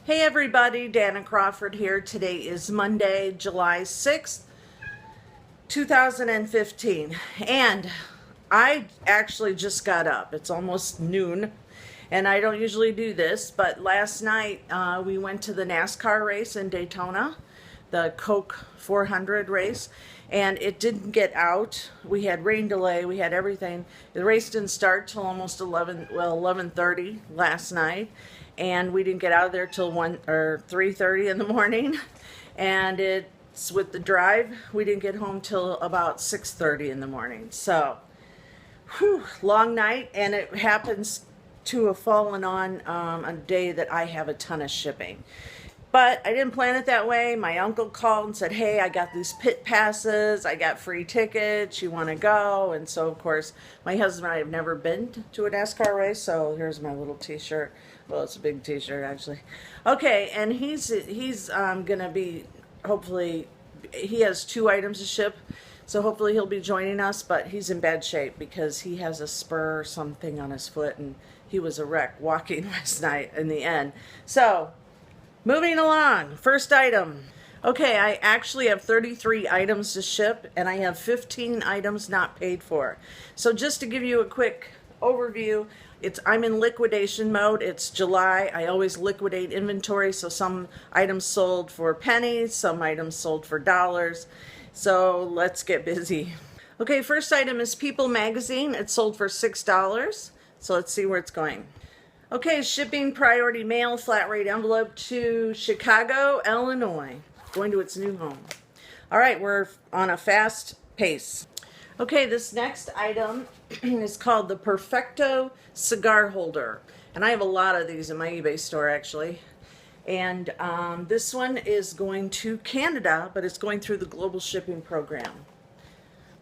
Hey everybody, Danna Crawford here. Today is Monday, July 6th, 2015. And I actually just got up. It's almost noon, and I don't usually do this, but last night we went to the NASCAR race in Daytona, the Coke 400 race, and it didn't get out. We had rain delay, we had everything. The race didn't start till almost 11:30 last night, and we didn't get out of there till 3:30 in the morning. And it's with the drive, we didn't get home till about 6:30 in the morning. So, whew, long night, and it happens to have fallen on a day that I have a ton of shipping. But I didn't plan it that way. My uncle called and said, hey, I got these pit passes. I got free tickets. You want to go? And so, of course, my husband and I have never been to a NASCAR race. So here's my little t-shirt. Well, it's a big t-shirt, actually. Okay, and he's going to be, hopefully, he has 2 items to ship. So hopefully he'll be joining us. But he's in bad shape because he has a spur or something on his foot. And he was a wreck walking last night in the end. So, moving along, first item. Okay, I actually have 33 items to ship, and I have 15 items not paid for. So just to give you a quick overview, I'm in liquidation mode. It's July. I always liquidate inventory, so some items sold for pennies, some items sold for dollars. So let's get busy. Okay, first item is People magazine. It's sold for $6. So let's see where it's going. Okay, shipping priority mail, flat rate envelope to Chicago, Illinois, going to its new home. All right, we're on a fast pace. Okay, this next item is called the Perfecto cigar holder. And I have a lot of these in my eBay store, actually. And this one is going to Canada, but it's going through the global shipping program.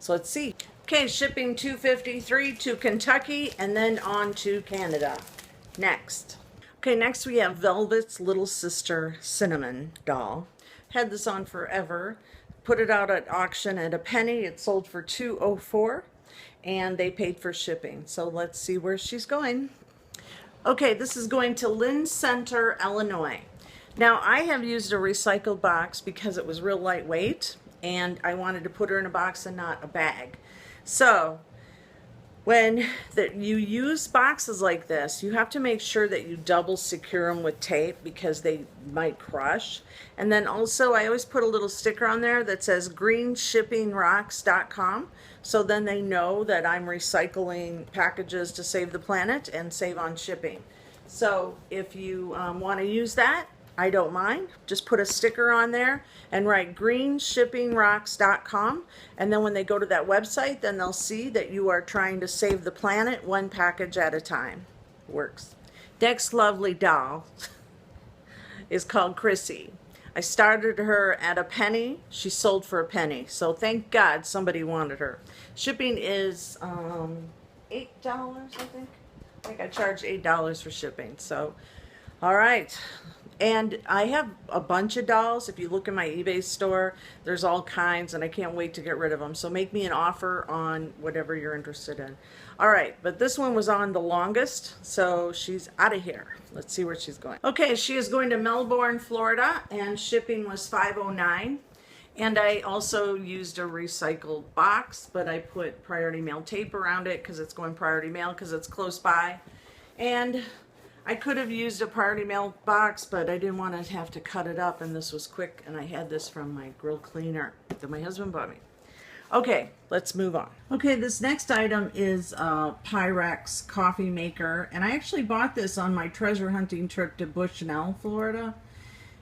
So let's see. Okay, shipping $253 to Kentucky and then on to Canada. Next. Okay, next we have Velvet's Little Sister Cinnamon doll. Had this on forever. Put it out at auction at a penny. It sold for $204 and they paid for shipping. So let's see where she's going. Okay, this is going to Lynn Center, Illinois. Now I have used a recycled box because it was real lightweight and I wanted to put her in a box and not a bag. So when you use boxes like this, you have to make sure that you double secure them with tape because they might crush. And then also I always put a little sticker on there that says greenshippingrocks.com, so then they know that I'm recycling packages to save the planet and save on shipping. So if you want to use that, I don't mind. Just put a sticker on there and write greenshippingrocks.com, and then when they go to that website, then they'll see that you are trying to save the planet one package at a time. Works. Next lovely doll is called Chrissy. I started her at a penny. She sold for a penny. So thank God somebody wanted her. Shipping is $8, I think. I think I charged $8 for shipping. So, all right. And I have a bunch of dolls. If you look in my eBay store, there's all kinds, and I can't wait to get rid of them. So make me an offer on whatever you're interested in. All right, but this one was on the longest, so she's out of here. Let's see where she's going. Okay, she is going to Melbourne, Florida, and shipping was $509. And I also used a recycled box, but I put priority mail tape around it because it's going priority mail because it's close by. And I could have used a priority mail box, but I didn't want to have to cut it up, and this was quick, and I had this from my grill cleaner that my husband bought me. Okay, let's move on. Okay, this next item is a Pyrex coffee maker, and I actually bought this on my treasure hunting trip to Bushnell, Florida,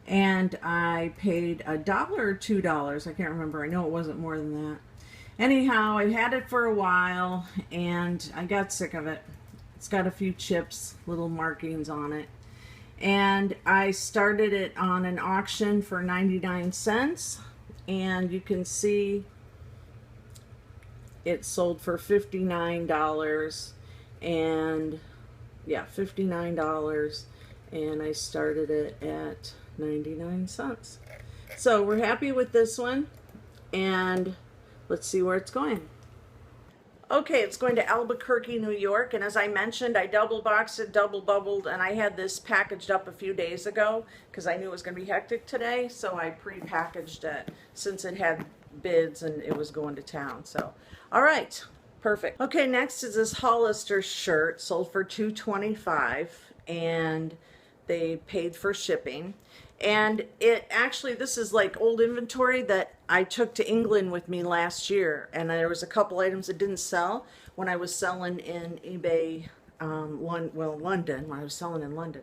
and I paid $1 or $2. I can't remember. I know it wasn't more than that. Anyhow, I had it for a while, and I got sick of it. It's got a few chips, little markings on it. And I started it on an auction for 99 cents. And you can see it sold for $59. And yeah, $59. And I started it at 99 cents. So we're happy with this one. And let's see where it's going. Okay, it's going to Albuquerque, New York, and as I mentioned, I double boxed it, double bubbled, and I had this packaged up a few days ago because I knew it was going to be hectic today, so I pre-packaged it since it had bids and it was going to town. So, all right, perfect. Okay, next is this Hollister shirt, sold for $2.25, and they paid for shipping. And it actually, this is like old inventory that I took to England with me last year, and there was a couple items that didn't sell when I was selling in eBay, London, when I was selling in London.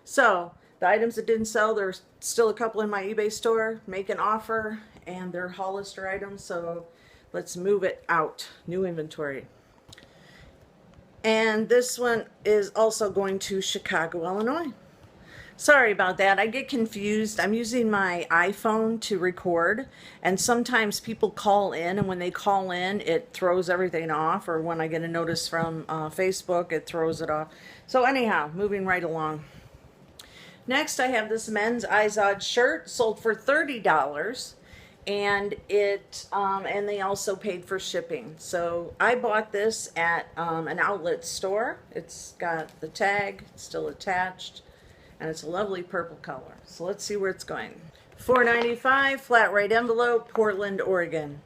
So the items that didn't sell, there's still a couple in my eBay store. Make an offer, and they're Hollister items, so let's move it out. New inventory. And this one is also going to Chicago, Illinois. Sorry about that. I get confused. I'm using my iPhone to record, and sometimes people call in, and when they call in, it throws everything off, or when I get a notice from Facebook, it throws it off. So anyhow, moving right along. Next, I have this men's Izod shirt, sold for $30, and and they also paid for shipping. So I bought this at an outlet store. It's got the tag still attached, and it's a lovely purple color. So let's see where it's going. $4.95, flat rate envelope, Portland, Oregon.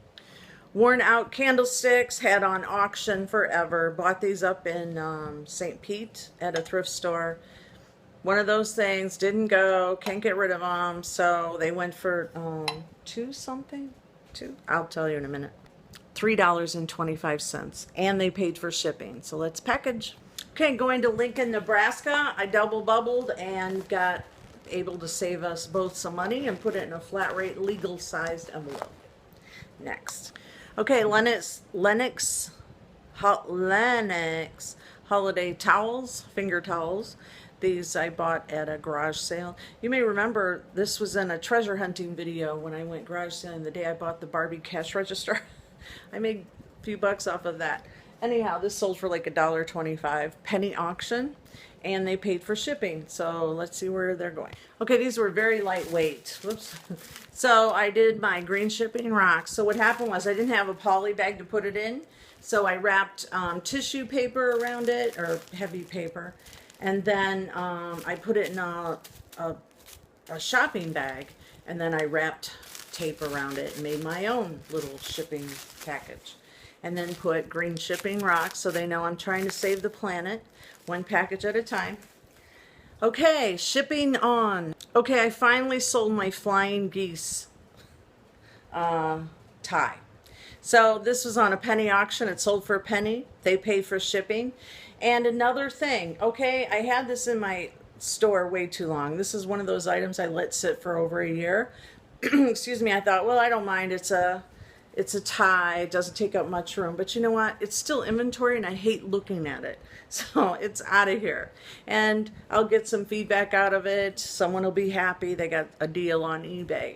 Worn out candlesticks, had on auction forever. Bought these up in St. Pete at a thrift store. One of those things, didn't go, can't get rid of them, so they went for two something? I'll tell you in a minute. $3.25, and they paid for shipping. So let's package. Okay, going to Lincoln, Nebraska. I double bubbled and got able to save us both some money and put it in a flat rate legal sized envelope. Next. Okay, Lennox holiday towels, finger towels. These I bought at a garage sale. You may remember this was in a treasure hunting video when I went garage selling the day I bought the Barbie cash register. I made a few bucks off of that. Anyhow, this sold for like $1.25, penny auction, and they paid for shipping. So let's see where they're going. Okay, these were very lightweight. Whoops. So I did my green shipping rocks. So what happened was I didn't have a poly bag to put it in, so I wrapped tissue paper around it, or heavy paper, and then I put it in a shopping bag, and then I wrapped tape around it and made my own little shipping package. And then put green shipping rocks so they know I'm trying to save the planet, one package at a time. Okay, shipping on. Okay, I finally sold my flying geese tie. So this was on a penny auction. It sold for a penny. They paid for shipping. And another thing, okay, I had this in my store way too long. This is one of those items I let sit for over a year. Excuse me, I thought, well, I don't mind. It's a tie. It doesn't take up much room. But you know what? It's still inventory, and I hate looking at it. So it's out of here. And I'll get some feedback out of it. Someone will be happy. They got a deal on eBay.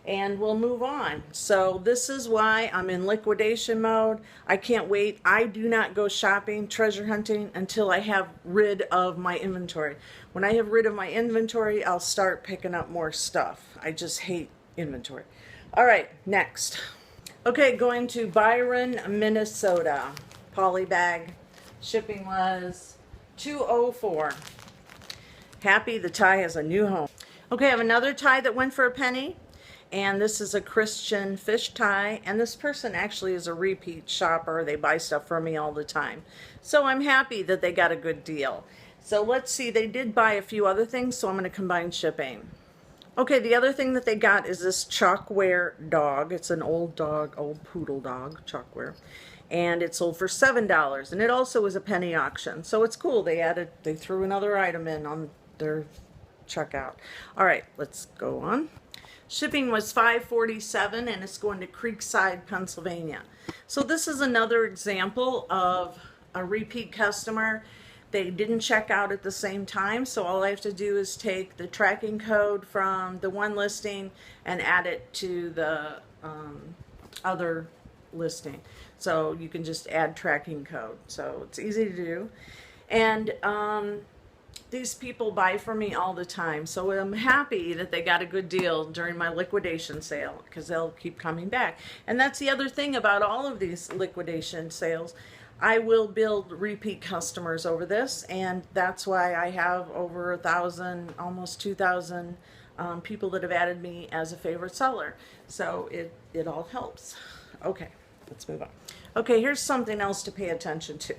And we'll move on. So this is why I'm in liquidation mode. I can't wait. I do not go shopping, treasure hunting, until I have rid of my inventory. When I have rid of my inventory, I'll start picking up more stuff. I just hate inventory. All right, next. Okay, going to Byron, Minnesota. Poly bag. Shipping was $2.04. Happy the tie has a new home. Okay, I have another tie that went for a penny. And this is a Christian fish tie. And this person actually is a repeat shopper. They buy stuff from me all the time. So I'm happy that they got a good deal. So let's see, they did buy a few other things, so I'm going to combine shipping. Okay, the other thing that they got is this chalkware dog. It's an old dog, old poodle dog, chalkware. And it sold for $7. And it also was a penny auction. So it's cool. They threw another item in on their checkout. All right, let's go on. Shipping was $5.47, and it's going to Creekside, Pennsylvania. So this is another example of a repeat customer. They didn't check out at the same time, so all I have to do is take the tracking code from the one listing and add it to the other listing. So you can just add tracking code. So it's easy to do. And these people buy from me all the time, so I'm happy that they got a good deal during my liquidation sale, because they'll keep coming back. And that's the other thing about all of these liquidation sales. I will build repeat customers over this, and that's why I have over 1,000, almost 2,000 people that have added me as a favorite seller. So it all helps. Okay, let's move on. Okay, here's something else to pay attention to.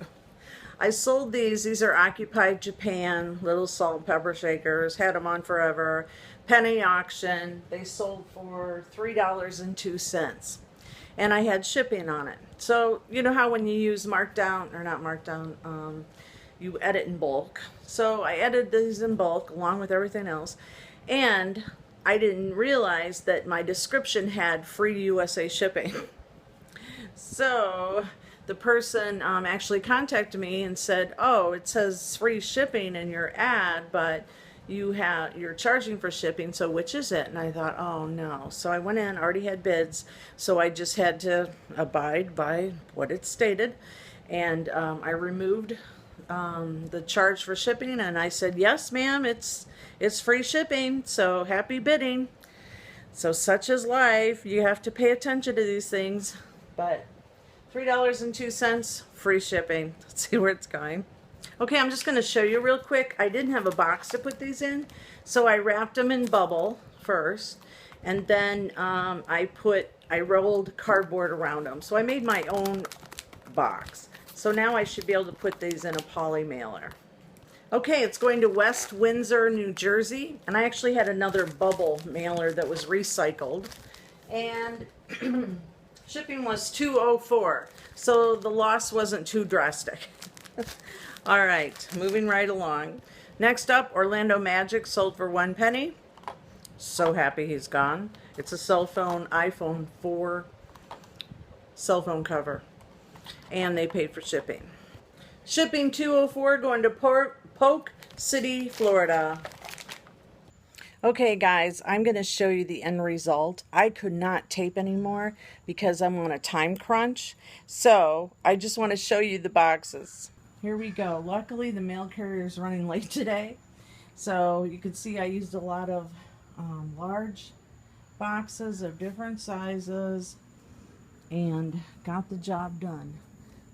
I sold these. These are Occupied Japan little salt and pepper shakers. Had them on forever. Penny auction. They sold for $3.02. And I had shipping on it. So, you know how when you use markdown, or not markdown, you edit in bulk. So I edited these in bulk along with everything else. And I didn't realize that my description had free USA shipping. So the person actually contacted me and said, oh, it says free shipping in your ad, but you're charging for shipping, so which is it? And I thought, oh no. So I went in, already had bids, so I just had to abide by what it stated. And I removed the charge for shipping, and I said, yes ma'am, it's free shipping, so happy bidding. So such is life. You have to pay attention to these things. But $3.02, free shipping. Let's see where it's going. Okay, I'm just going to show you real quick. I didn't have a box to put these in, so I wrapped them in bubble first, and then I rolled cardboard around them. So I made my own box. So now I should be able to put these in a poly mailer. Okay, it's going to West Windsor, New Jersey, and I actually had another bubble mailer that was recycled, and shipping was $2.04, so the loss wasn't too drastic. All right, moving right along. Next up, Orlando Magic sold for 1 penny. So happy he's gone. It's a cell phone, iPhone 4 cell phone cover, and they paid for shipping. Shipping $2.04, going to Polk City, Florida. Okay guys, I'm going to show you the end result. I could not tape anymore because I'm on a time crunch. So I just want to show you the boxes. Here we go. Luckily the mail carrier is running late today. So you can see I used a lot of large boxes of different sizes and got the job done.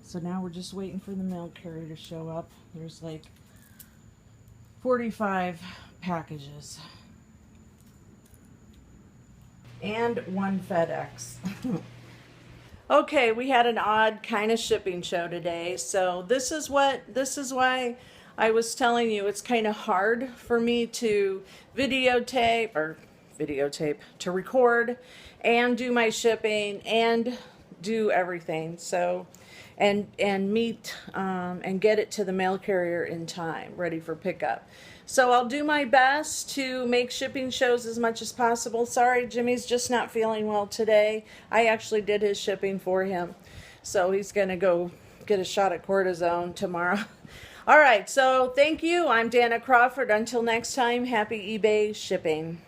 So now we're just waiting for the mail carrier to show up. There's like 45 packages. And 1 FedEx. Okay, we had an odd kind of shipping show today. So this is why I was telling you it's kind of hard for me to videotape, to record and do my shipping and do everything. So and meet and get it to the mail carrier in time, ready for pickup. So I'll do my best to make shipping shows as much as possible. Sorry, Jimmy's just not feeling well today. I actually did his shipping for him. So he's going to go get a shot at cortisone tomorrow. All right, so thank you. I'm Danna Crawford. Until next time, happy eBay shipping.